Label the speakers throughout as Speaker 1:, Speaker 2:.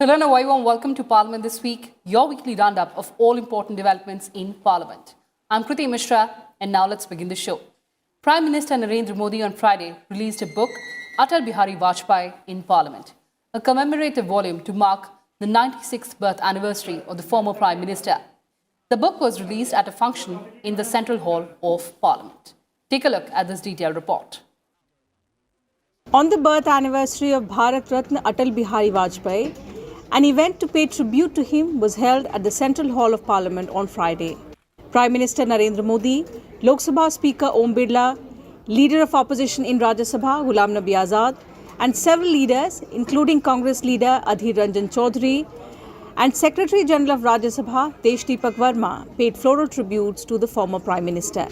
Speaker 1: Hello and a very warm welcome to Parliament This Week, your weekly roundup of all important developments in Parliament. I'm Kriti Mishra, and now let's begin the show. Prime Minister Narendra Modi on Friday released a book, Atal Bihari Vajpayee in Parliament, a commemorative volume to mark the 96th birth anniversary of the former Prime Minister. The book was released at a function in the Central Hall of Parliament. Take a look at this detailed report.
Speaker 2: On the birth anniversary of Bharat Ratna Atal Bihari Vajpayee, an event to pay tribute to him was held at the Central Hall of Parliament on Friday. Prime Minister Narendra Modi, Lok Sabha Speaker Om Birla, Leader of Opposition in Rajya Sabha Ghulam Nabi Azad, and several leaders, including Congress leader Adhir Ranjan Chaudhary and Secretary General of Rajya Sabha Tesh Deepak Verma, paid floral tributes to the former Prime Minister.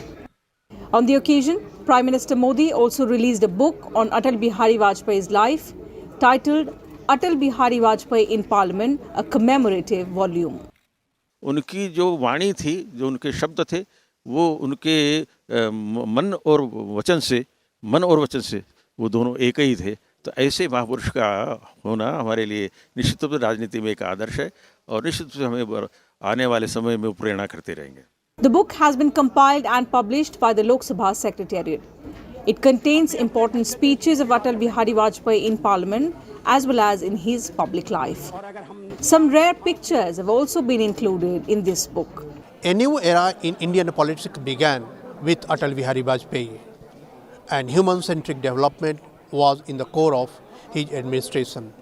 Speaker 2: On the occasion, Prime Minister Modi also released a book on Atal Bihari Vajpayee's life, titled Atal Bihari Vajpayee in Parliament, a commemorative volume.
Speaker 3: उनकी जो वाणी थी, जो उनके शब्द थे, वो उनके मन और वचन से वो दोनों एक ही थे. तो ऐसे महापुरुष का होना हमारे लिए निश्चित रूप से राजनीति में एक आदर्श है और निश्चित रूप से हमें आने वाले समय में प्रेरणा करते रहेंगे.
Speaker 2: The book has been compiled and published by the Lok Sabha Secretariat. It contains important speeches of Atal Bihari Vajpayee in Parliament as well as in his public life. Some rare pictures have also been included in this book.
Speaker 4: A new era in Indian politics began with Atal Bihari Vajpayee, and human-centric development was in the core of his administration.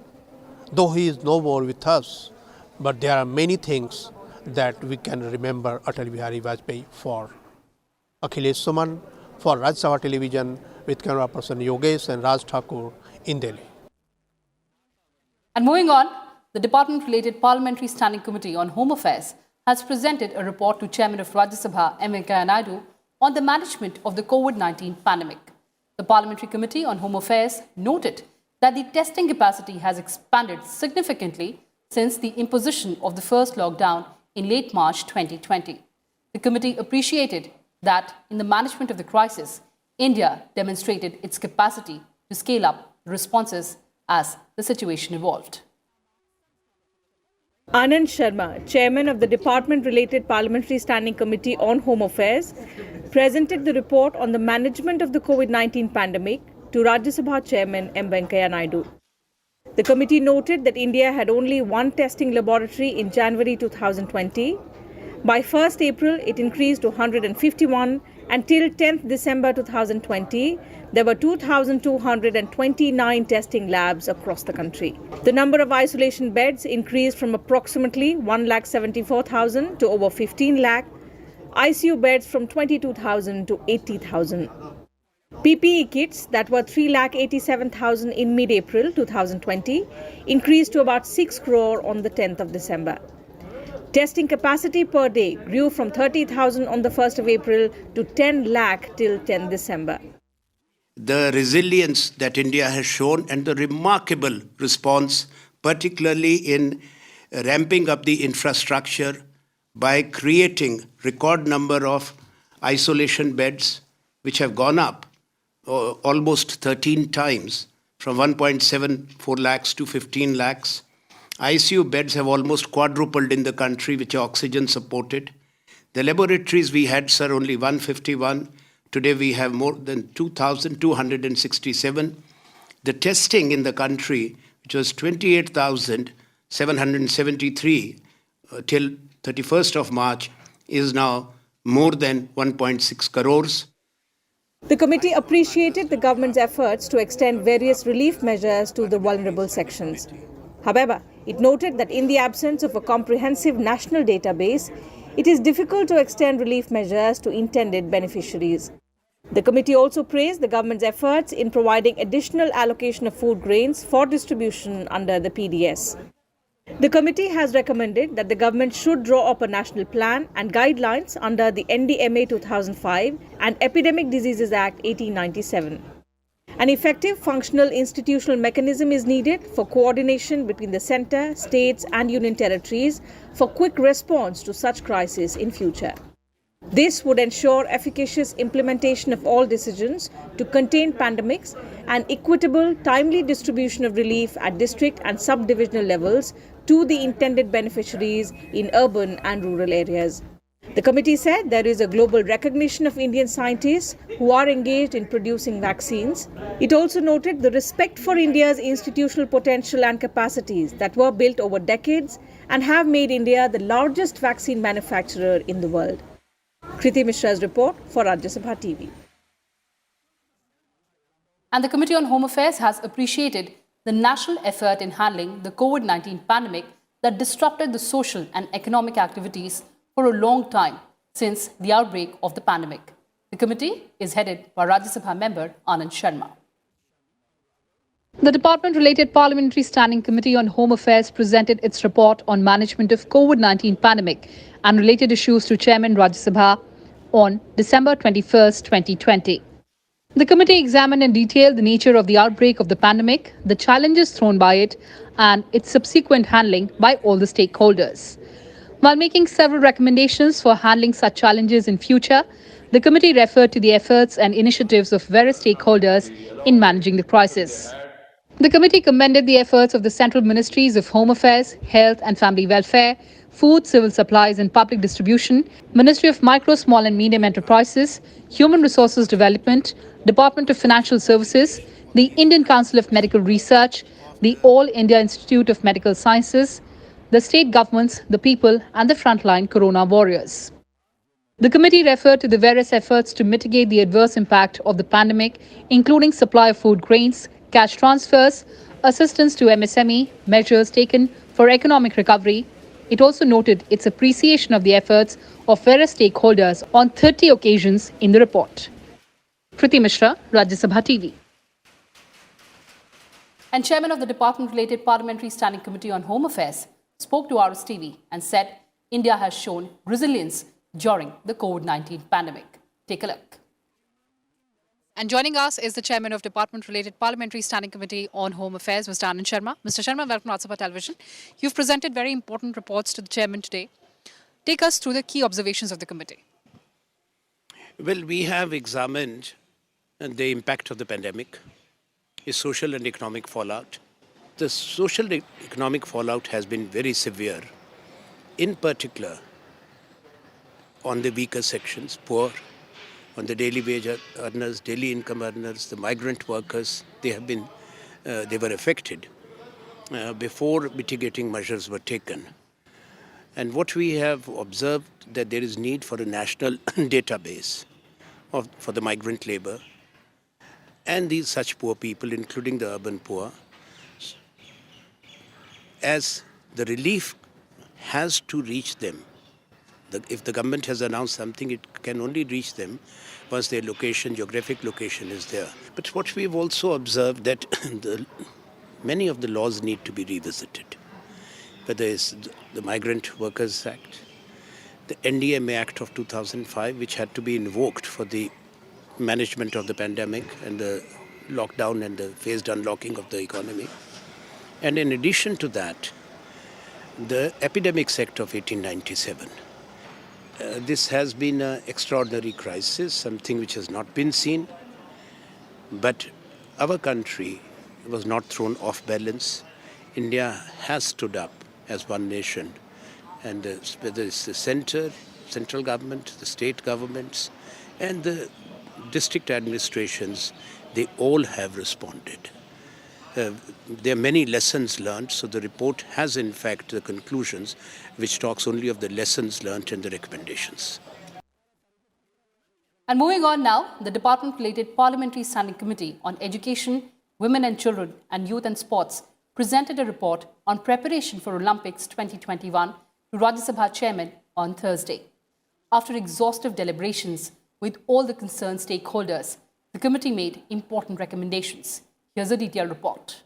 Speaker 4: Though he is no more with us, but there are many things that we can remember Atal Bihari Vajpayee for. Akhilesh Suman for Rajya Sabha television with camera person Yogesh and Raj Thakur in Delhi.
Speaker 1: And moving on, the department-related Parliamentary Standing Committee on Home Affairs has presented a report to Chairman of Rajya Sabha M. Venkaiah Naidu on the management of the COVID-19 pandemic. The Parliamentary Committee on Home Affairs noted that the testing capacity has expanded significantly since the imposition of the first lockdown in late March 2020. The committee appreciated that in the management of the crisis, India demonstrated its capacity to scale up responses as the situation evolved.
Speaker 2: Anand Sharma, Chairman of the Department-related Parliamentary Standing Committee on Home Affairs, presented the report on the management of the COVID-19 pandemic to Rajya Sabha Chairman M. Venkaiah Naidu. The committee noted that India had only one testing laboratory in January 2020. By 1st April, it increased to 151, and till 10th December 2020, there were 2,229 testing labs across the country. The number of isolation beds increased from approximately 1,74,000 to over 15 lakh, ICU beds from 22,000 to 80,000. PPE kits that were 3,87,000 in mid-April 2020 increased to about 6 crore on the 10th of December. Testing capacity per day grew from 30,000 on the 1st of April to 10 lakh till 10 December.
Speaker 5: The resilience that India has shown and the remarkable response, particularly in ramping up the infrastructure by creating record number of isolation beds, which have gone up almost 13 times from 1.74 lakhs to 15 lakhs. ICU beds have almost quadrupled in the country, which are oxygen supported. The laboratories we had, sir, only 151. Today we have more than 2,267. The testing in the country, which was 28,773 till 31st of March, is now more than 1.6 crores.
Speaker 2: The committee appreciated the government's efforts to extend various relief measures to the vulnerable sections. However, it noted that in the absence of a comprehensive national database, it is difficult to extend relief measures to intended beneficiaries. The committee also praised the government's efforts in providing additional allocation of food grains for distribution under the PDS. The committee has recommended that the government should draw up a national plan and guidelines under the NDMA 2005 and Epidemic Diseases Act 1897. An effective functional institutional mechanism is needed for coordination between the centre, states and union territories for quick response to such crises in future. This would ensure efficacious implementation of all decisions to contain pandemics and equitable, timely distribution of relief at district and sub-divisional levels to the intended beneficiaries in urban and rural areas. The committee said there is a global recognition of Indian scientists who are engaged in producing vaccines. It also noted the respect for India's institutional potential and capacities that were built over decades and have made India the largest vaccine manufacturer in the world. Kriti Mishra's report for Rajya Sabha TV.
Speaker 1: And the Committee on Home Affairs has appreciated the national effort in handling the COVID-19 pandemic that disrupted the social and economic activities for a long time since the outbreak of the pandemic. The committee is headed by Rajya Sabha member Anand Sharma. The department-related Parliamentary Standing Committee on Home Affairs presented its report on management of COVID-19 pandemic and related issues to Chairman Rajya Sabha on December 21, 2020. The committee examined in detail the nature of the outbreak of the pandemic, the challenges thrown by it, and its subsequent handling by all the stakeholders. While making several recommendations for handling such challenges in future, the committee referred to the efforts and initiatives of various stakeholders in managing the crisis. The committee commended the efforts of the Central Ministries of Home Affairs, Health and Family Welfare, Food, Civil Supplies and Public Distribution, Ministry of Micro, Small and Medium Enterprises, Human Resources Development, Department of Financial Services, the Indian Council of Medical Research, the All India Institute of Medical Sciences, the state governments, the people and the frontline corona warriors. The committee referred to the various efforts to mitigate the adverse impact of the pandemic, including supply of food grains, cash transfers, assistance to MSME, measures taken for economic recovery. It also noted its appreciation of the efforts of various stakeholders on 30 occasions in the report. Kriti Mishra, Rajya Sabha TV. And Chairman of the Department-related Parliamentary Standing Committee on Home Affairs spoke to RSTV and said India has shown resilience during the COVID-19 pandemic. Take a look. And joining us is the Chairman of Department-related Parliamentary Standing Committee on Home Affairs, Mr. Anand Sharma. Mr. Sharma, welcome to Rajya Sabha Television. You've presented very important reports to the Chairman today. Take us through the key observations of the committee.
Speaker 5: Well, we have examined the impact of the pandemic, its social and economic fallout. The social and economic fallout has been very severe, in particular on the weaker sections, poor, on the daily wage earners, daily income earners, the migrant workers. They were affected before mitigating measures were taken. And what we have observed that there is need for a national database for the migrant labor and these such poor people, including the urban poor, as the relief has to reach them. If the government has announced something, it can only reach them once their geographic location is there. But what we've also observed that many of the laws need to be revisited. Whether it's the Migrant Workers Act, the NDMA Act of 2005, which had to be invoked for the management of the pandemic and the lockdown and the phased unlocking of the economy. And in addition to that, the Epidemics Act of 1897. This has been an extraordinary crisis, something which has not been seen. But our country was not thrown off balance. India has stood up as one nation. And whether it's the central government, the state governments, and the district administrations, they all have responded. There are many lessons learned, so the report has in fact the conclusions which talks only of the lessons learned and the recommendations.
Speaker 1: And moving on now, the department-related Parliamentary Standing Committee on Education, Women and Children and Youth and Sports presented a report on preparation for Olympics 2021 to Rajya Sabha Chairman on Thursday. After exhaustive deliberations with all the concerned stakeholders, the committee made important recommendations. Here's a detailed report.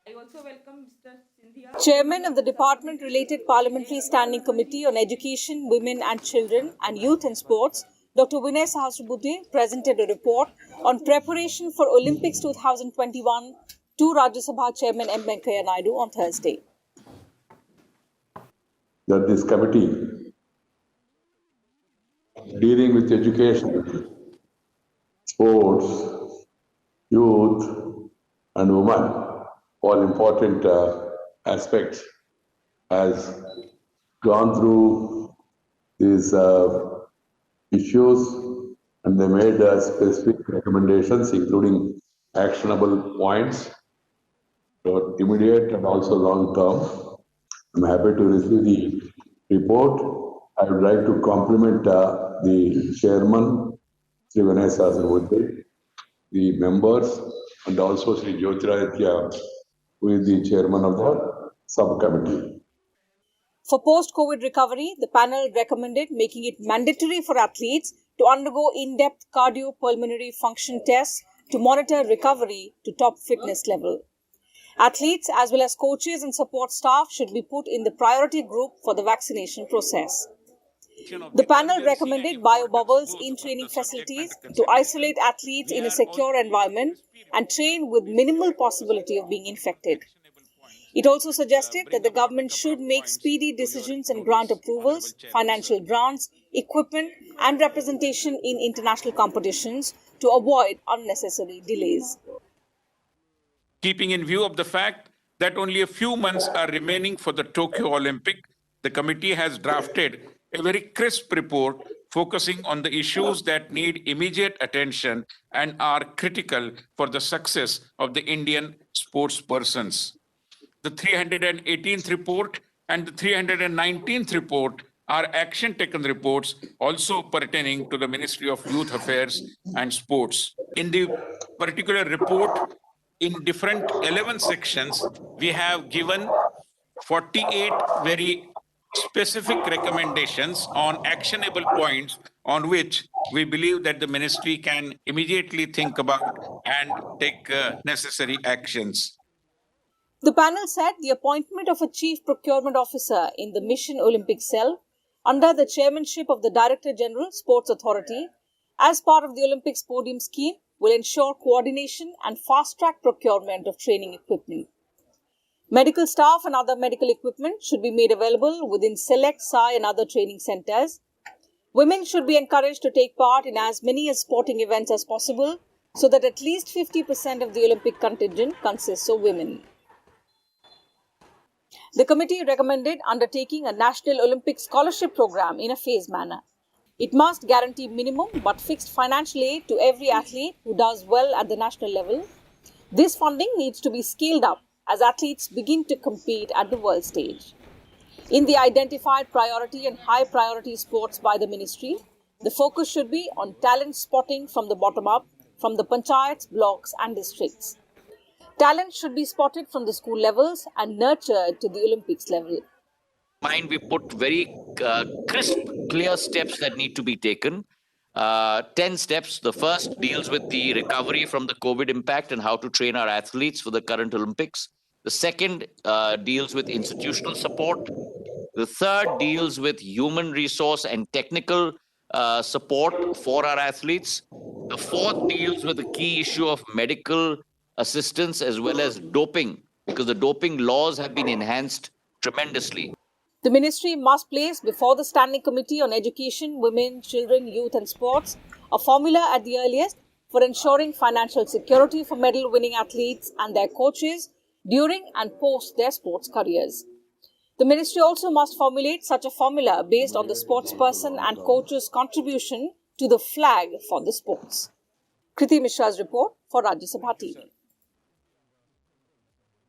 Speaker 2: I also welcome Mr. Sindhia, Chairman of the Department-related Parliamentary Standing Committee on Education, Women and Children and Youth and Sports. Dr. Vinay Sahasrabudhe presented a report on preparation for Olympics 2021 to Rajya Sabha Chairman M. Venkaiah Naidu on Thursday.
Speaker 6: That this committee dealing with education, sports, youth, and women, all important aspects, has gone through these issues, and they made specific recommendations, including actionable points for immediate and also long term. I'm happy to receive the report. I would like to compliment the chairman, Sri Vinay Sahasrabudhe, the members, and also Sri Jyotiraditya, who is the chairman of the subcommittee.
Speaker 2: For post-COVID recovery, the panel recommended making it mandatory for athletes to undergo in-depth cardiopulmonary function tests to monitor recovery to top fitness level. Athletes as well as coaches and support staff should be put in the priority group for the vaccination process. The panel recommended biobubbles in training facilities to isolate athletes in a secure environment and train with minimal possibility of being infected. It also suggested that the government should make speedy decisions and grant approvals, financial grants, equipment and representation in international competitions to avoid unnecessary delays.
Speaker 7: Keeping in view of the fact that only a few months are remaining for the Tokyo Olympic, the committee has drafted a very crisp report focusing on the issues that need immediate attention and are critical for the success of the Indian sportspersons. The 318th report and the 319th report are action taken reports also pertaining to the Ministry of Youth Affairs and Sports. In the particular report, in different 11 sections, we have given 48 very specific recommendations on actionable points on which we believe that the ministry can immediately think about and take necessary actions.
Speaker 2: The panel said the appointment of a chief procurement officer in the Mission Olympic Cell under the chairmanship of the Director General Sports Authority as part of the Olympics podium scheme will ensure coordination and fast-track procurement of training equipment. Medical staff and other medical equipment should be made available within select SAI and other training centers. Women should be encouraged to take part in as many sporting events as possible so that at least 50% of the Olympic contingent consists of women. The committee recommended undertaking a National Olympic Scholarship Program in a phased manner. It must guarantee minimum but fixed financial aid to every athlete who does well at the national level. This funding needs to be scaled up as athletes begin to compete at the world stage. In the identified priority and high priority sports by the ministry, the focus should be on talent spotting from the bottom up, from the panchayats, blocks and districts. Talent should be spotted from the school levels and nurtured to the Olympics level.
Speaker 8: We put very crisp, clear steps that need to be taken. 10 steps. The first deals with the recovery from the COVID impact and how to train our athletes for the current Olympics. The second deals with institutional support. The third deals with human resource and technical support for our athletes. The fourth deals with the key issue of medical assistance as well as doping, because the doping laws have been enhanced tremendously.
Speaker 2: The ministry must place before the Standing Committee on Education, Women, Children, Youth and Sports a formula at the earliest for ensuring financial security for medal-winning athletes and their coaches during and post their sports careers. The ministry also must formulate such a formula based on the sportsperson and coach's contribution to the flag for the sports. Kriti Mishra's report for Rajya Sabha TV.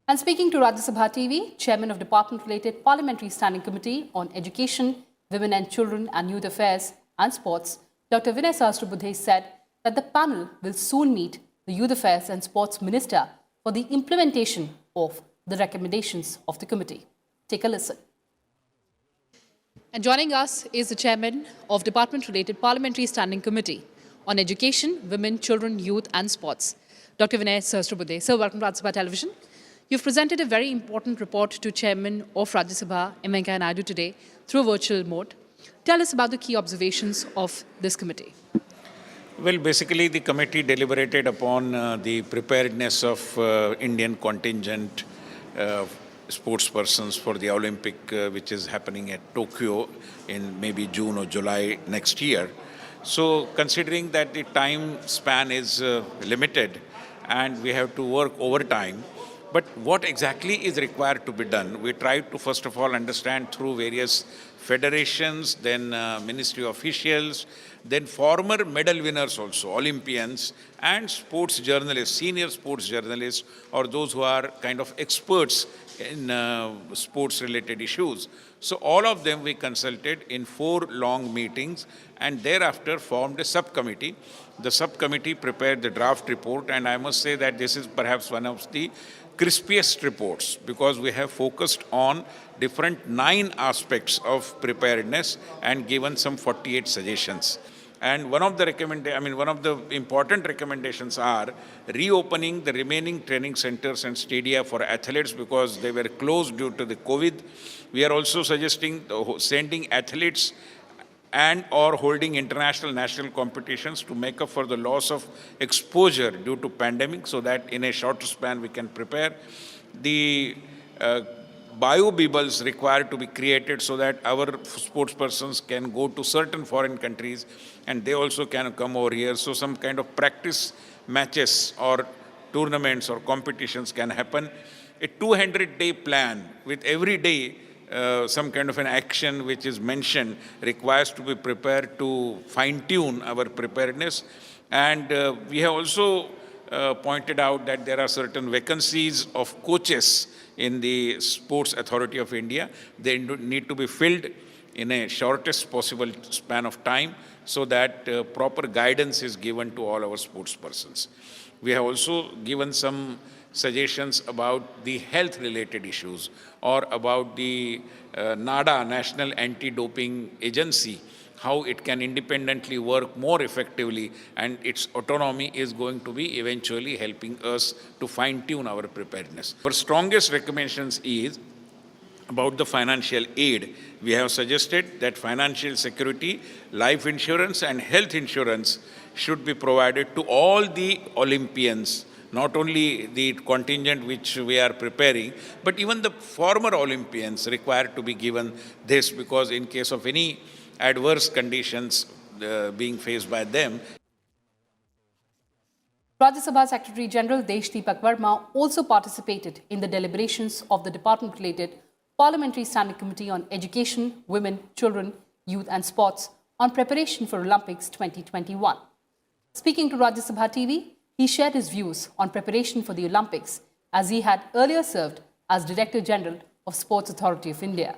Speaker 1: And speaking to Rajya Sabha TV, Chairman of Department-related Parliamentary Standing Committee on Education, Women and Children and Youth Affairs and Sports, Dr. Vinay Sahasrabudhe said that the panel will soon meet the Youth Affairs and Sports Minister for the implementation of the recommendations of the committee. Take a listen. And joining us is the Chairman of Department-related Parliamentary Standing Committee on Education, Women, Children, Youth and Sports, Dr. Vinay Sahasrabudhe. Sir, welcome to Rajya Sabha Television. You've presented a very important report to Chairman of Rajya Sabha, M. Venkaiah Naidu, today through virtual mode. Tell us about the key observations of this committee.
Speaker 7: Well, basically, the committee deliberated upon the preparedness of Indian contingent sportspersons for the Olympic, which is happening at Tokyo in maybe June or July next year. So considering that the time span is limited and we have to work overtime, but what exactly is required to be done? We tried to first of all understand through various federations, then ministry officials, then former medal winners also, Olympians, and sports journalists, senior sports journalists, or those who are kind of experts in sports-related issues. So all of them we consulted in 4 long meetings and thereafter formed a subcommittee. The subcommittee prepared the draft report, and I must say that this is perhaps one of the crispiest reports because we have focused on different 9 aspects of preparedness and given some 48 suggestions. And one of the important recommendations are reopening the remaining training centers and stadia for athletes because they were closed due to the COVID. We are also suggesting sending athletes and or holding international national competitions to make up for the loss of exposure due to pandemic so that in a shorter span we can prepare. The bio-bubbles required to be created so that our sports persons can go to certain foreign countries and they also can come over here. So some kind of practice matches or tournaments or competitions can happen. A 200-day plan with every day some kind of an action which is mentioned requires to be prepared to fine-tune our preparedness. And we have also pointed out that there are certain vacancies of coaches in the Sports Authority of India. They need to be filled in a shortest possible span of time so that proper guidance is given to all our sports persons. We have also given some suggestions about the health-related issues or about the NADA, National Anti-Doping Agency, how it can independently work more effectively, and its autonomy is going to be eventually helping us to fine-tune our preparedness. Our strongest recommendations is about the financial aid. We have suggested that financial security, life insurance and health insurance should be provided to all the Olympians, not only the contingent which we are preparing, but even the former Olympians required to be given this because in case of any adverse conditions being faced by them.
Speaker 1: Rajya Sabha Secretary General Deepak Verma also participated in the deliberations of the department-related Parliamentary Standing Committee on Education, Women, Children, Youth and Sports on preparation for Olympics 2021. Speaking to Rajya Sabha TV, he shared his views on preparation for the Olympics as he had earlier served as Director General of Sports Authority of India.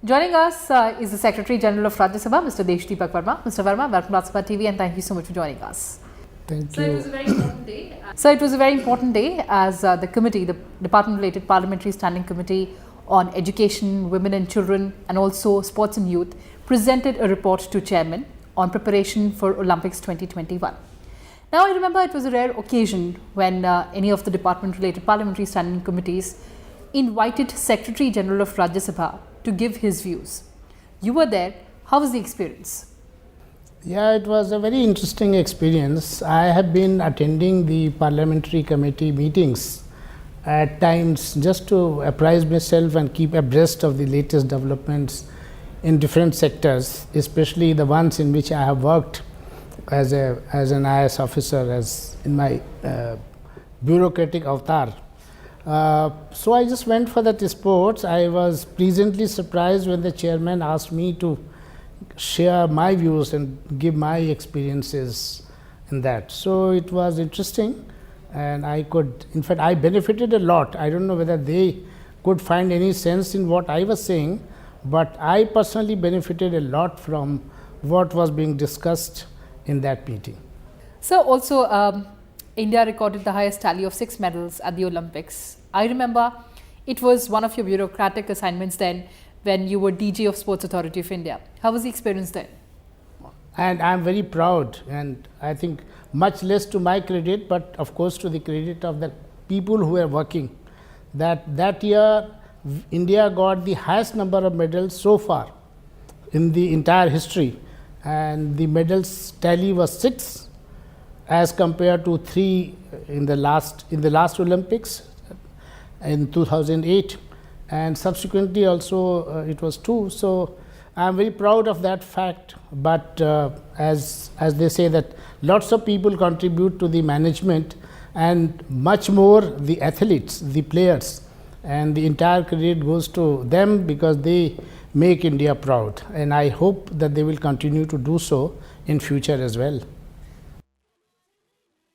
Speaker 1: Joining us is the Secretary General of Rajya Sabha, Mr. Deepak Verma. Mr. Verma, welcome to Rajya Sabha TV and thank you so much for joining us.
Speaker 9: Thank
Speaker 1: So
Speaker 9: you.
Speaker 1: it was a very important day. So it was a very important day as the committee, the department-related Parliamentary Standing Committee on Education, Women and Children and also Sports and Youth presented a report to Chairman on preparation for Olympics 2021. Now I remember it was a rare occasion when any of the department-related Parliamentary Standing Committees invited Secretary General of Rajya Sabha to give his views. You were there. How was the experience?
Speaker 9: Yeah, it was a very interesting experience. I have been attending the parliamentary committee meetings at times just to apprise myself and keep abreast of the latest developments in different sectors, especially the ones in which I have worked as an IS officer, as in my bureaucratic avatar. So I just went for that sports. I was pleasantly surprised when the chairman asked me to share my views and give my experiences in that. So it was interesting and I benefited a lot. I don't know whether they could find any sense in what I was saying, but I personally benefited a lot from what was being discussed in that meeting.
Speaker 1: So also India recorded the highest tally of 6 medals at the Olympics. I remember it was one of your bureaucratic assignments then when you were DG of Sports Authority of India. How was the experience then?
Speaker 9: And I am very proud, and I think much less to my credit, but of course to the credit of the people who were working, that year India got the highest number of medals so far in the entire history, and the medals tally was 6 as compared to 3 in the last Olympics in 2008, and subsequently also it was 2. So I'm very proud of that fact. But as they say that lots of people contribute to the management, and much more the athletes, the players, and the entire credit goes to them because they make India proud. And I hope that they will continue to do so in future as well.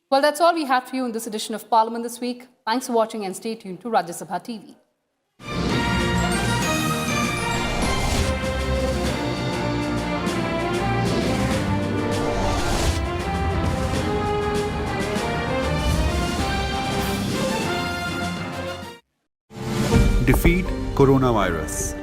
Speaker 1: Well, that's all we have for you in this edition of Parliament this week. Thanks for watching and stay tuned to Rajya Sabha TV.
Speaker 10: Defeat coronavirus.